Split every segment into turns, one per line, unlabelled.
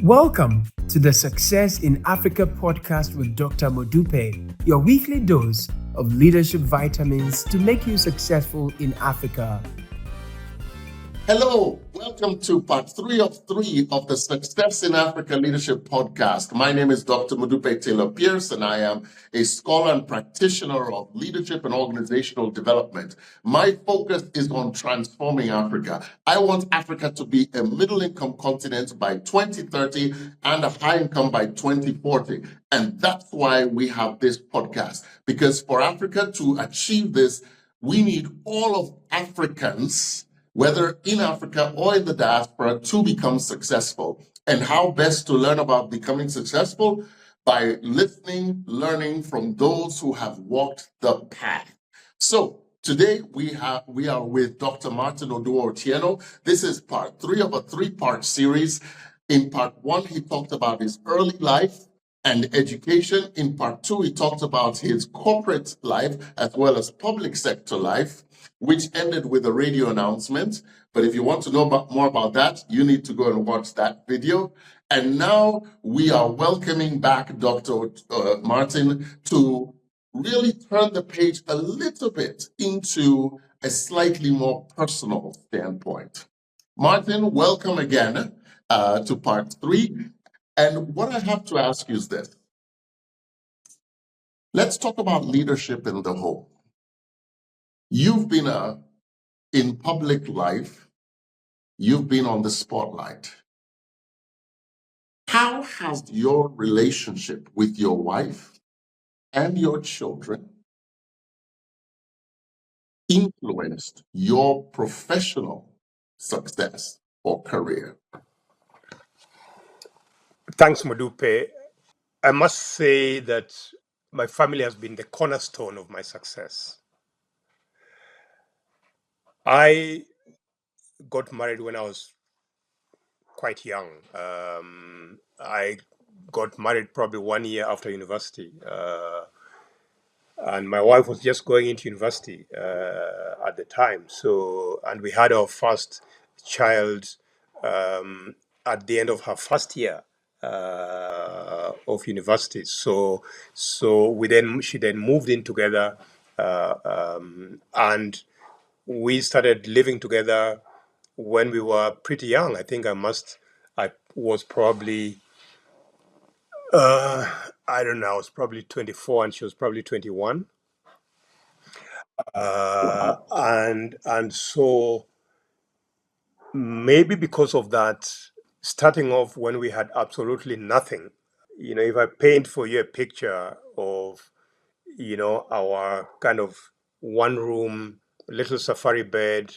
Welcome to the Success in Africa podcast with Dr. Modupe, your weekly dose of leadership vitamins to make you successful in Africa.
Hello, welcome to part 3 of the Success in Africa Leadership Podcast. My name is Dr. Modupe Taylor Pierce, and I am a scholar and practitioner of leadership and organizational development. My focus is on transforming Africa. I want Africa to be a middle-income continent by 2030 and a high-income by 2040. And that's why we have this podcast, because for Africa to achieve this, we need all of Africans, whether in Africa or in the diaspora, to become successful. And how best to learn about becoming successful? By listening, learning from those who have walked the path. So today we are with Dr. Martin Oduor-Otieno. This is part 3 of a 3-part series. In part 1, he talked about his early life and education. In part 2, he talked about his corporate life as well as public sector life, which ended with a radio announcement. But if you want to know more about that, you need to go and watch that video. And now we are welcoming back Dr. Martin to really turn the page a little bit into a slightly more personal standpoint. Martin, welcome again to part 3. And what I have to ask you is this. Let's talk about leadership in the home. You've been in public life, you've been on the spotlight. How has your relationship with your wife and your children influenced your professional success or career?
Thanks, Modupe. I must say that my family has been the cornerstone of my success. I got married when I was quite young. I got married probably 1 year after university. And my wife was just going into university at the time. And we had our first child at the end of her first year of university. So she then moved in together, and we started living together when we were pretty young. I think I was probably I don't know. I was probably 24 and she was probably 21. And so maybe because of that, starting off when we had absolutely nothing, if I paint for you a picture of, our kind of one room, little safari bed,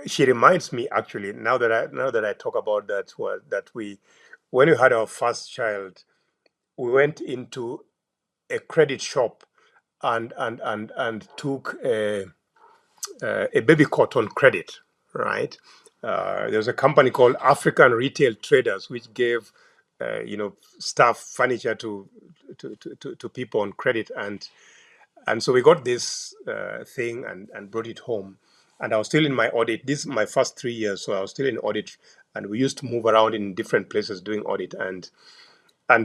she reminds me actually, now that I talk about that, when we had our first child, we went into a credit shop and took a baby cot on credit, right? There's a company called African Retail Traders, which gave stuff, furniture to people on credit, and so we got this thing and brought it home. And I was still in my audit. This is my first 3 years, so I was still in audit, and we used to move around in different places doing audit. And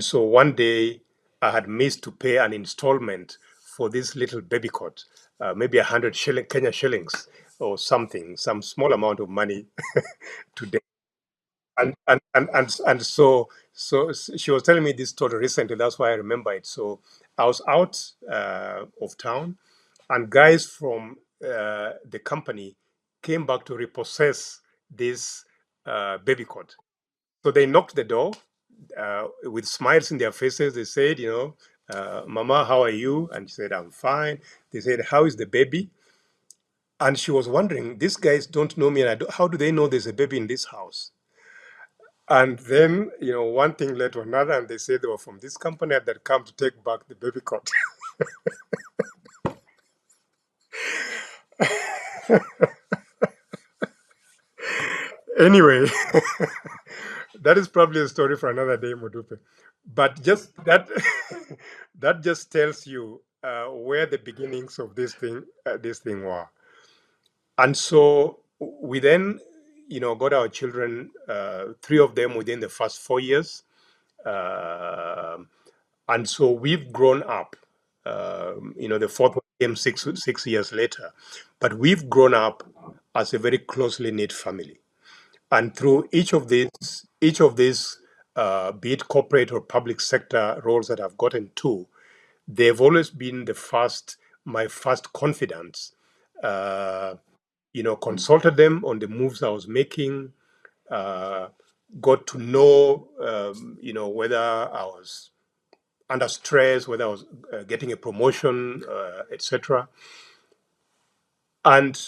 so one day I had missed to pay an installment for this little baby cot, maybe 100 Kenya shillings or something, some small amount of money today. And so she was telling me this story recently. That's why I remember it. So I was out of town, and guys from the company came back to repossess this baby cot. So they knocked the door with smiles in their faces. They said, Mama, how are you? And she said, I'm fine. They said, how is the baby? And she was wondering, these guys don't know me, and how do they know there's a baby in this house? And then, one thing led to another, and they said they were from this company that come to take back the baby cot. Anyway, that is probably a story for another day, Modupe. But just that, that just tells you where the beginnings of this thing were. And so we then, got our children, 3 of them within the first 4 years. And so we've grown up. The fourth one came 6 years later, but we've grown up as a very closely knit family. And through each of these, be it corporate or public sector roles that I've gotten to, they've always been my first confidants. Uh, consulted them on the moves I was making, uh, got to know, whether I was under stress, whether I was getting a promotion, etc. And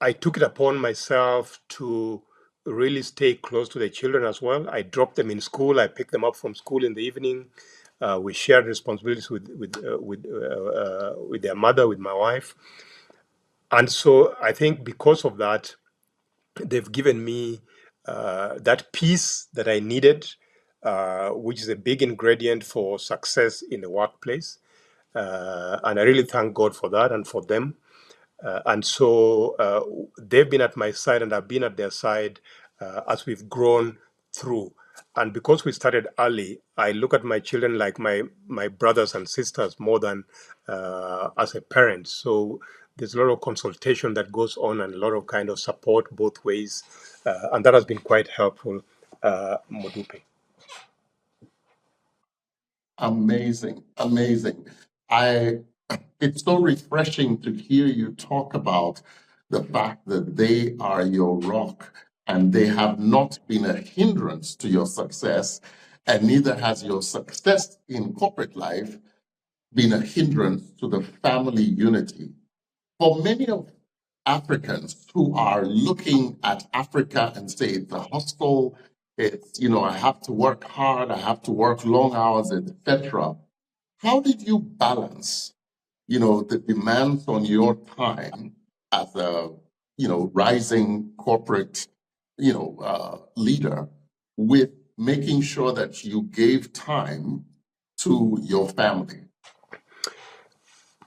I took it upon myself to really stay close to the children as well. I dropped them in school. I picked them up from school in the evening. We shared responsibilities with their mother, with my wife. And so I think because of that, they've given me that peace that I needed, which is a big ingredient for success in the workplace. And I really thank God for that and for them. And so they've been at my side and I've been at their side as we've grown through. And because we started early, I look at my children like my brothers and sisters more than as a parent. So there's a lot of consultation that goes on and a lot of kind of support both ways. And that has been quite helpful, Modupe.
Amazing, amazing. It's so refreshing to hear you talk about the fact that they are your rock and they have not been a hindrance to your success, and neither has your success in corporate life been a hindrance to the family unity. For many of Africans who are looking at Africa and say it's a hustle, it's, I have to work hard, I have to work long hours, etc. How did you balance, the demands on your time as a, rising corporate, leader with making sure that you gave time to your family?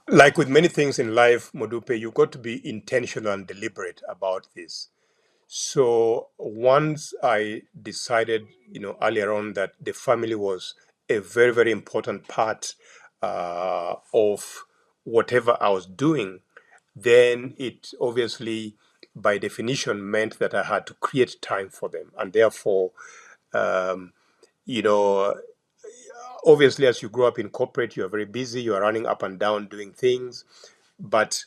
Like with many things in life, Modupe, you've got to be intentional and deliberate about this. So once I decided, earlier on that the family was a very, very important part of whatever I was doing, then it obviously, by definition, meant that I had to create time for them. And therefore, um, you know, obviously, as you grow up in corporate, you're very busy, you're running up and down doing things. But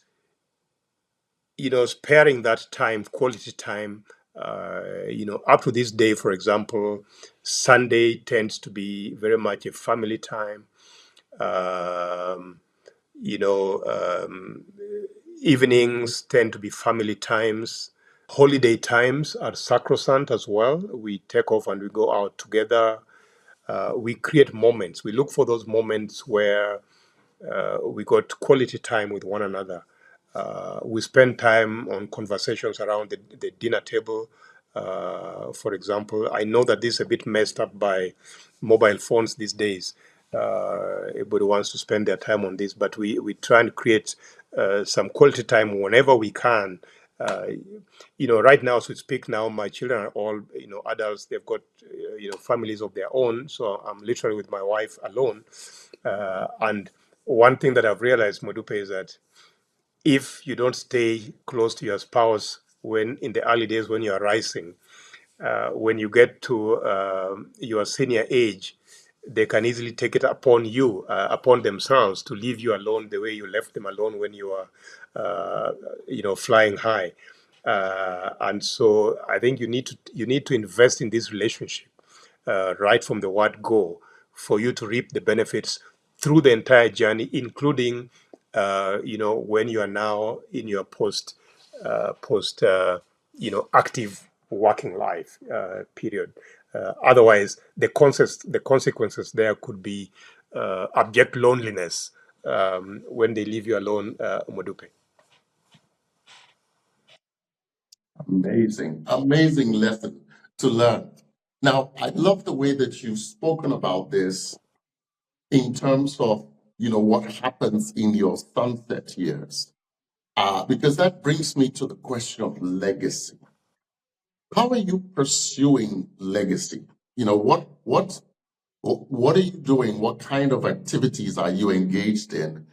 sparing that time, quality time, up to this day, for example, Sunday tends to be very much a family time. Um, you know, um, Evenings tend to be family times. Holiday times are sacrosanct as well. We take off and we go out together. We create moments. We look for those moments where we got quality time with one another. We spend time on conversations around the dinner table. For example, I know that this is a bit messed up by mobile phones these days. Everybody wants to spend their time on this, but we try and create some quality time whenever we can. Right now, as we speak now, my children are all, adults. They've got, families of their own. So I'm literally with my wife alone. And one thing that I've realized, Modupe, is that if you don't stay close to your spouse when in the early days when you are rising, when you get to your senior age, they can easily take it upon themselves to leave you alone the way you left them alone when you were, flying high. And so I think you need to invest in this relationship right from the word go for you to reap the benefits through the entire journey, including when you are now in your post active working life period. Otherwise, the consequences there could be abject loneliness when they leave you alone, Modupe.
Amazing, amazing lesson to learn. Now, I love the way that you've spoken about this in terms of, what happens in your sunset years, because that brings me to the question of legacy. How are you pursuing legacy? What are you doing? What kind of activities are you engaged in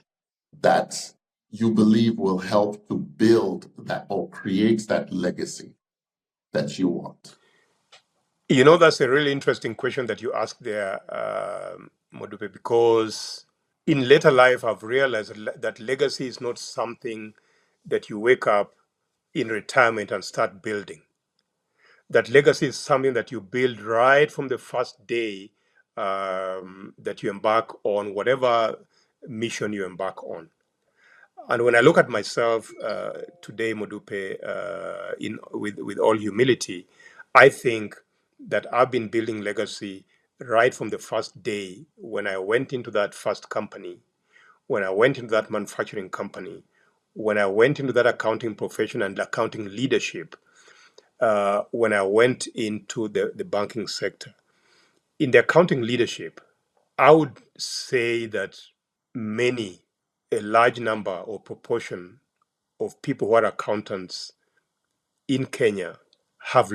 that you believe will help to build that or create that legacy that you want?
That's a really interesting question that you asked there, Modupe, because in later life, I've realized that legacy is not something that you wake up in retirement and start building. That legacy is something that you build right from the first day that you embark on whatever mission you embark on. And when I look at myself today, Modupe, with all humility, I think that I've been building legacy right from the first day when I went into that first company, when I went into that manufacturing company, when I went into that accounting profession and accounting leadership, when I went into the banking sector. In the accounting leadership, I would say that a large number or proportion of people who are accountants in Kenya have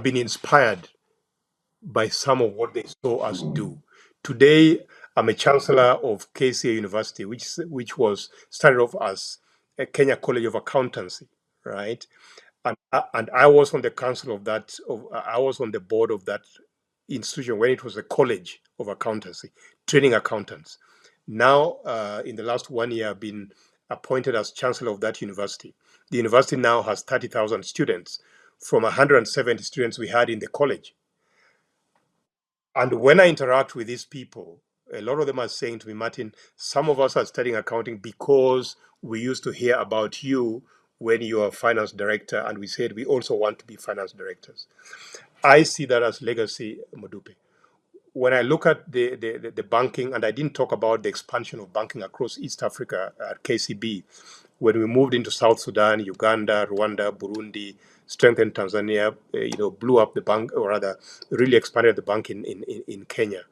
been inspired by some of what they saw us do. Today, I'm a chancellor of KCA University, which was started off as a Kenya College of Accountancy, right? And I was on the council of that. I was on the board of that institution when it was a college of accountancy, training accountants. Now, in the last 1 year, I've been appointed as chancellor of that university. The university now has 30,000 students from 170 students we had in the college. And when I interact with these people, a lot of them are saying to me, Martin, some of us are studying accounting because we used to hear about you when you were finance director, and we said we also want to be finance directors. I see that as legacy, Modupe. When I look at the banking, and I didn't talk about the expansion of banking across East Africa at KCB, when we moved into South Sudan, Uganda, Rwanda, Burundi, strengthened Tanzania, blew up the bank, or rather, really expanded the bank in Kenya.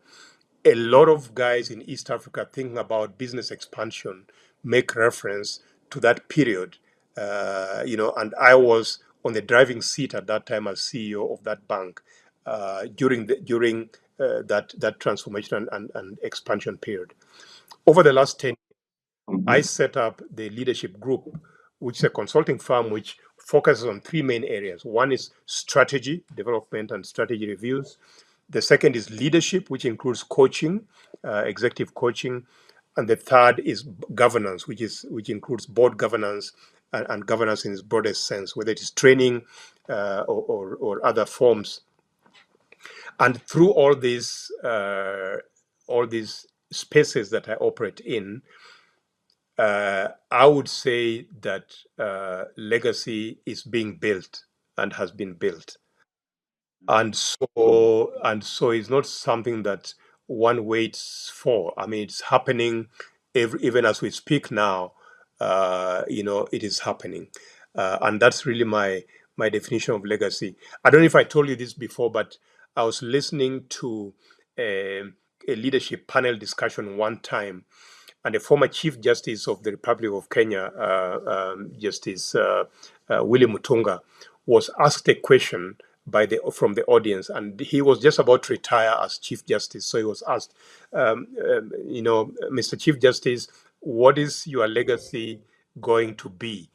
A lot of guys in East Africa thinking about business expansion make reference to that period, and I was on the driving seat at that time as CEO of that bank during that transformation and expansion period. Over the last 10 I set up the leadership group, which is a consulting firm which focuses on three main areas. One is strategy, development, and strategy reviews. The second is leadership, which includes coaching, executive coaching. And the third is governance, which includes board governance and governance in its broadest sense, whether it is training or other forms. And through all these spaces that I operate in, I would say that legacy is being built and has been built, and so it's not something that one waits for. I mean, it's happening even as we speak now. It is happening, and that's really my definition of legacy. I don't know if I told you this before, but I was listening to a, a leadership panel discussion one time, and the former Chief Justice of the Republic of Kenya, Justice Willie Mutunga, was asked a question from the audience, and he was just about to retire as Chief Justice. So he was asked, Mr. Chief Justice, what is your legacy going to be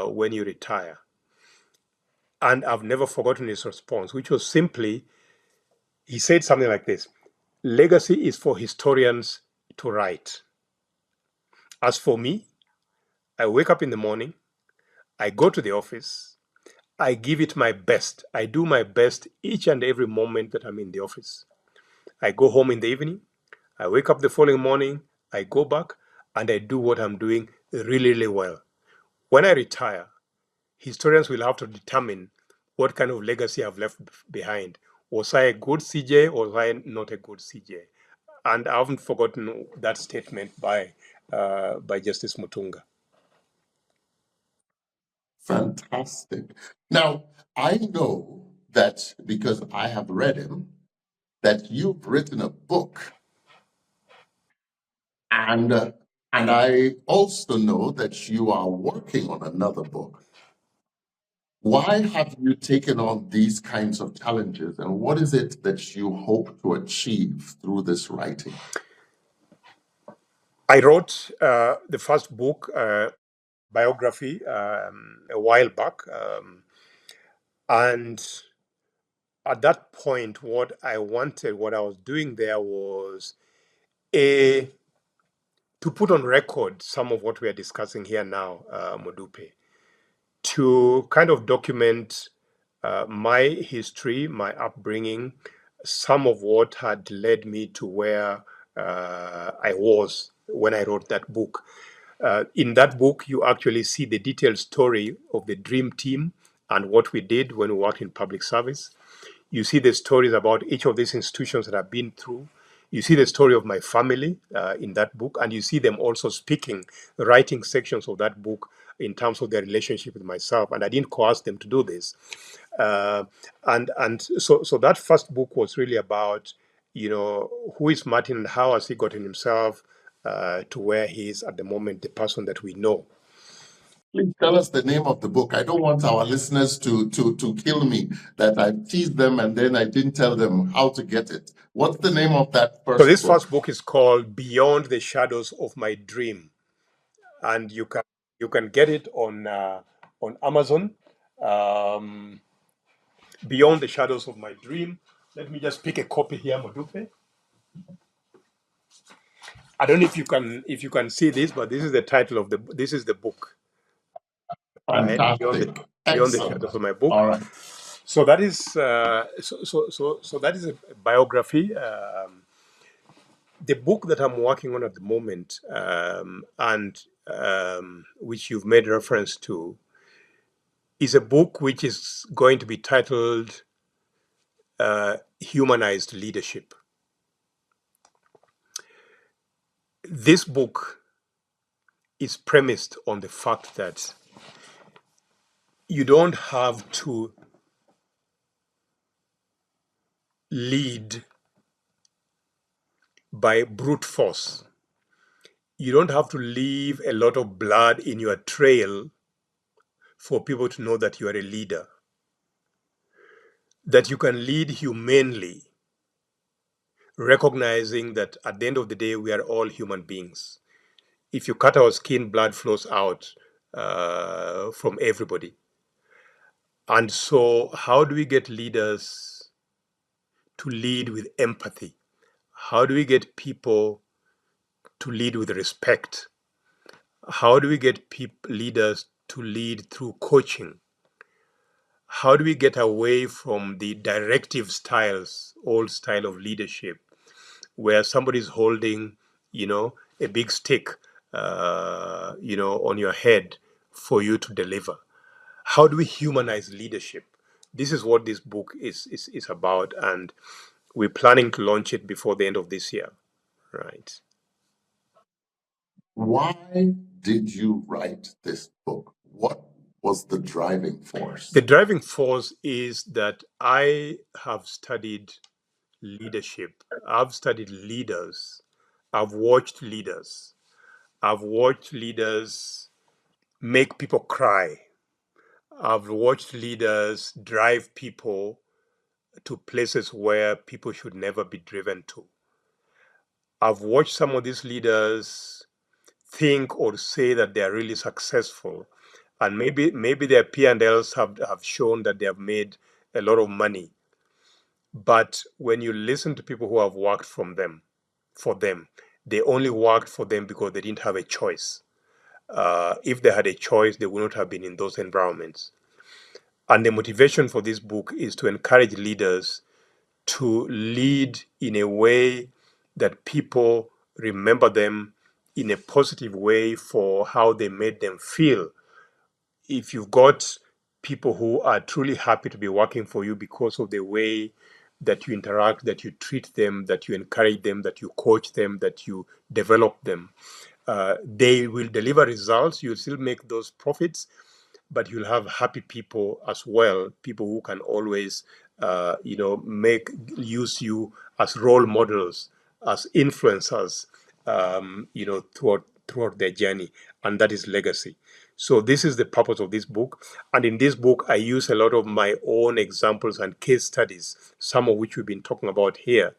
when you retire? And I've never forgotten his response, which was simply, he said something like this: legacy is for historians to write. As for me, I wake up in the morning, I go to the office, I give it my best. I do my best each and every moment that I'm in the office. I go home in the evening, I wake up the following morning, I go back, and I do what I'm doing really, really well. When I retire, historians will have to determine what kind of legacy I've left behind. Was I a good CJ or was I not a good CJ? And I haven't forgotten that statement by Justice Mutunga.
Fantastic. Now, I know that because I have read him, that you've written a book. And I also know that you are working on another book. Why have you taken on these kinds of challenges, and what is it that you hope to achieve through this writing?
I wrote the first book, biography, a while back. And at that point, what I was doing there was a to put on record some of what we are discussing here now, Modupe, to kind of document my history, my upbringing, some of what had led me to where I was when I wrote that book. In that book, you actually see the detailed story of the Dream Team and what we did when we worked in public service. You see the stories about each of these institutions that I've been through. You see the story of my family in that book, and you see them also speaking, writing sections of that book in terms of their relationship with myself. And I didn't coerce them to do this. And so that first book was really about, who is Martin and how has he gotten himself to where he is at the moment, the person that we know.
Please tell us the name of the book. I don't want our listeners to kill me that I teased them and then I didn't tell them how to get it. What's the name of that
So
first
this
book?
first book is called Beyond the Shadows of My Dream, and you can get it on Amazon. Um, Beyond the Shadows of My Dream. Let me just pick a copy here, Modupe. I don't know if you can see this, but this is the title of this is the book, right?
Fantastic.
Beyond the
Excellent.
Shadows of My book.
All right.
So that is so that is a biography. The book that I'm working on at the moment, and which you've made reference to, is a book which is going to be titled Humanized Leadership. This book is premised on the fact that you don't have to lead by brute force. You don't have to leave a lot of blood in your trail for people to know that you are a leader. That you can lead humanely, recognizing that at the end of the day, we are all human beings. If you cut our skin, blood flows out from everybody. And so, how do we get leaders to lead with empathy? How do we get people to lead with respect? How do we get leaders to lead through coaching? How do we get away from the directive styles, old style of leadership, where somebody's holding, a big stick, on your head for you to deliver? How do we humanize leadership? This is what this book is about, and we're planning to launch it before the end of this year, right?
Why did you write this book? What was the driving force?
The driving force is that I have studied leadership. I've studied leaders. I've watched leaders. I've watched leaders make people cry. I've watched leaders drive people to places where people should never be driven to. I've watched some of these leaders think or say that they are really successful, and maybe their P&Ls have shown that they have made a lot of money. But when you listen to people who have worked for them, they only worked for them because they didn't have a choice. If they had a choice, they would not have been in those environments. And the motivation for this book is to encourage leaders to lead in a way that people remember them in a positive way for how they made them feel. If you've got people who are truly happy to be working for you because of the way that you interact, that you treat them, that you encourage them, that you coach them, that you develop them, they will deliver results. You'll still make those profits, but you'll have happy people as well, people who can always use you as role models, as influencers, throughout their journey, and that is legacy. So this is the purpose of this book. And in this book, I use a lot of my own examples and case studies, some of which we've been talking about here.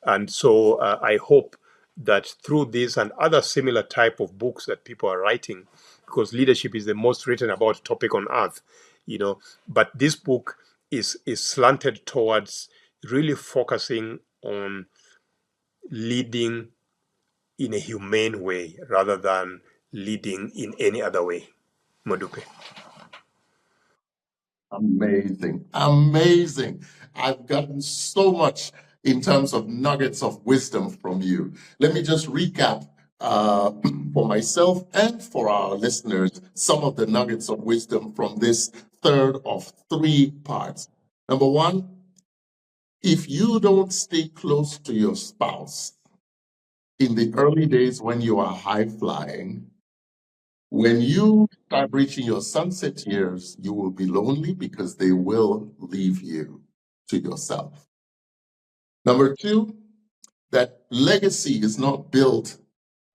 And so I hope that through this and other similar type of books that people are writing, because leadership is the most written about topic on earth, but this book is slanted towards really focusing on leading in a humane way rather than leading in any other way. Modupe.
Amazing. Amazing. I've gotten so much in terms of nuggets of wisdom from you. Let me just recap for myself and for our listeners some of the nuggets of wisdom from this third of 3 parts. Number one, if you don't stay close to your spouse in the early days when you are high flying, when you start reaching your sunset years, you will be lonely because they will leave you to yourself. Number two, that legacy is not built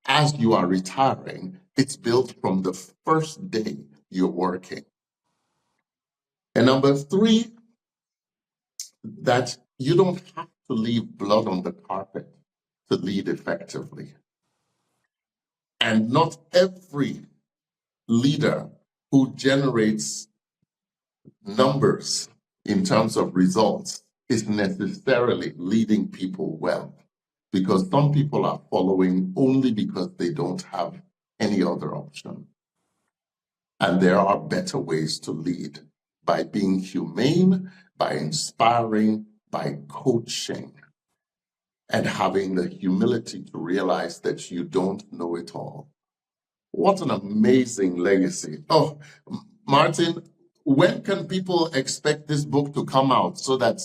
as you are retiring, it's built from the first day you're working. And number three, that you don't have to leave blood on the carpet to lead effectively. And not every leader who generates numbers in terms of results is necessarily leading people well, because some people are following only because they don't have any other option. And there are better ways to lead by being humane, by inspiring, by coaching, and having the humility to realize that you don't know it all. What an amazing legacy. Oh, Martin, when can people expect this book to come out so that,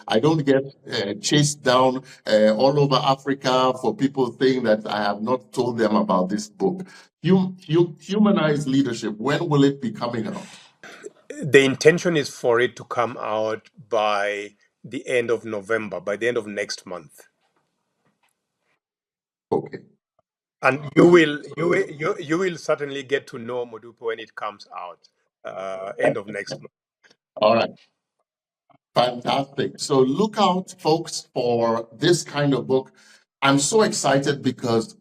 I don't get chased down all over Africa for people saying that I have not told them about this book? Humanized Leadership, when will it be coming out?
The intention is for it to come out by the end of November, by the end of next month.
Okay.
And you will certainly get to know Modupe when it comes out, end of next month.
All right. Fantastic. So look out, folks, for this kind of book. I'm so excited because,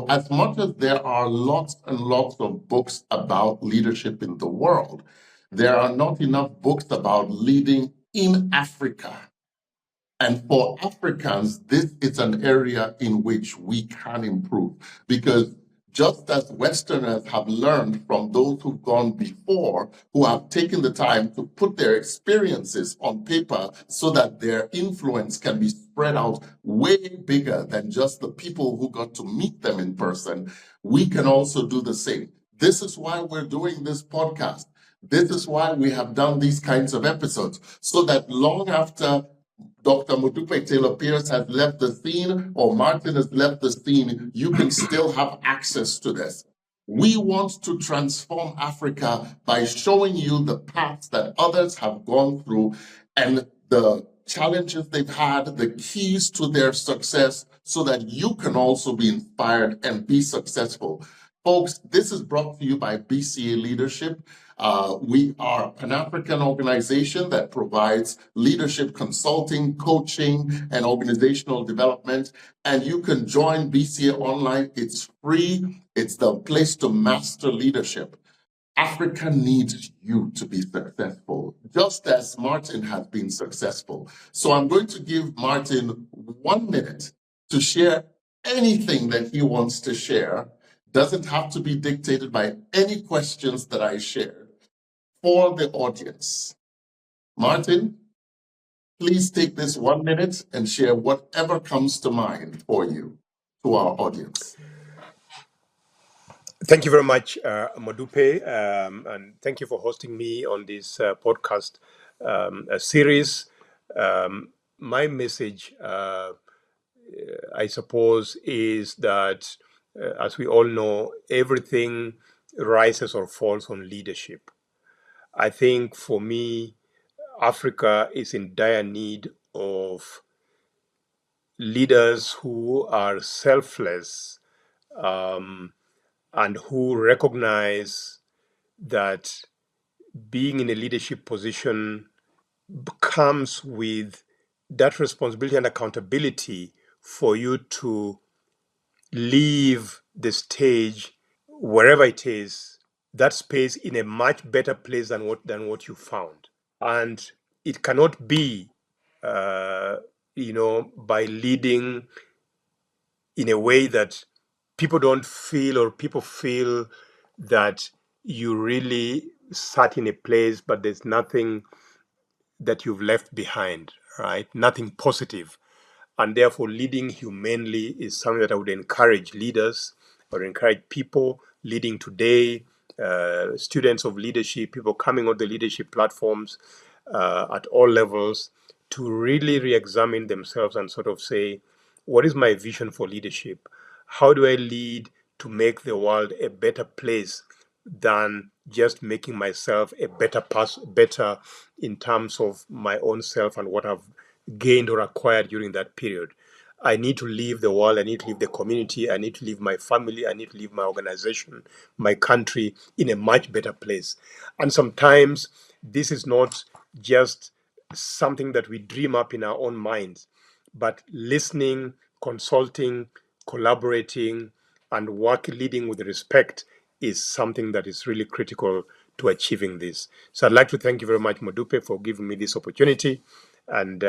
as much as there are lots and lots of books about leadership in the world, there are not enough books about leading in Africa. And for Africans, this is an area in which we can improve, because just as Westerners have learned from those who've gone before, who have taken the time to put their experiences on paper so that their influence can be spread out way bigger than just the people who got to meet them in person, we can also do the same. This is why we're doing this podcast. This is why we have done these kinds of episodes, so that long after Dr. Modupe Taylor Pierce has left the scene or Martin has left the scene, you can still have access to this. We want to transform Africa by showing you the paths that others have gone through and the challenges they've had, the keys to their success, so that you can also be inspired and be successful. Folks, this is brought to you by BCA Leadership. We are an African organization that provides leadership consulting, coaching, and organizational development. And you can join BCA online. It's free. It's the place to master leadership. Africa needs you to be successful, just as Martin has been successful. So I'm going to give Martin 1 minute to share anything that he wants to share. Doesn't have to be dictated by any questions that I shared, for the audience. Martin, please take this 1 minute and share whatever comes to mind for you to our audience.
Thank you very much, Modupe, and thank you for hosting me on this podcast series. My message, I suppose, is that, as we all know, everything rises or falls on leadership. I think for me, Africa is in dire need of leaders who are selfless, and who recognize that being in a leadership position comes with that responsibility and accountability for you to leave the stage, wherever it is, that space in a much better place than what you found. And it cannot be, by leading in a way that people don't feel, or people feel that you really sat in a place, but there's nothing that you've left behind, right? Nothing positive. And therefore, leading humanely is something that I would encourage leaders, or encourage people leading today, students of leadership, people coming on the leadership platforms at all levels, to really re-examine themselves and sort of say, what is my vision for leadership? How do I lead to make the world a better place than just making myself a better in terms of my own self and what I've gained or acquired during that period? I need to leave the world, I need to leave the community, I need to leave my family, I need to leave my organization, my country in a much better place. And sometimes this is not just something that we dream up in our own minds, but listening, consulting, collaborating, and leading with respect is something that is really critical to achieving this. So I'd like to thank you very much, Modupe, for giving me this opportunity, and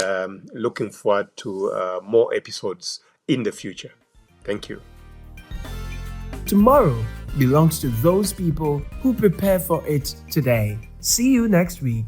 looking forward to more episodes in the future. Thank you.
Tomorrow belongs to those people who prepare for it today. See you next week.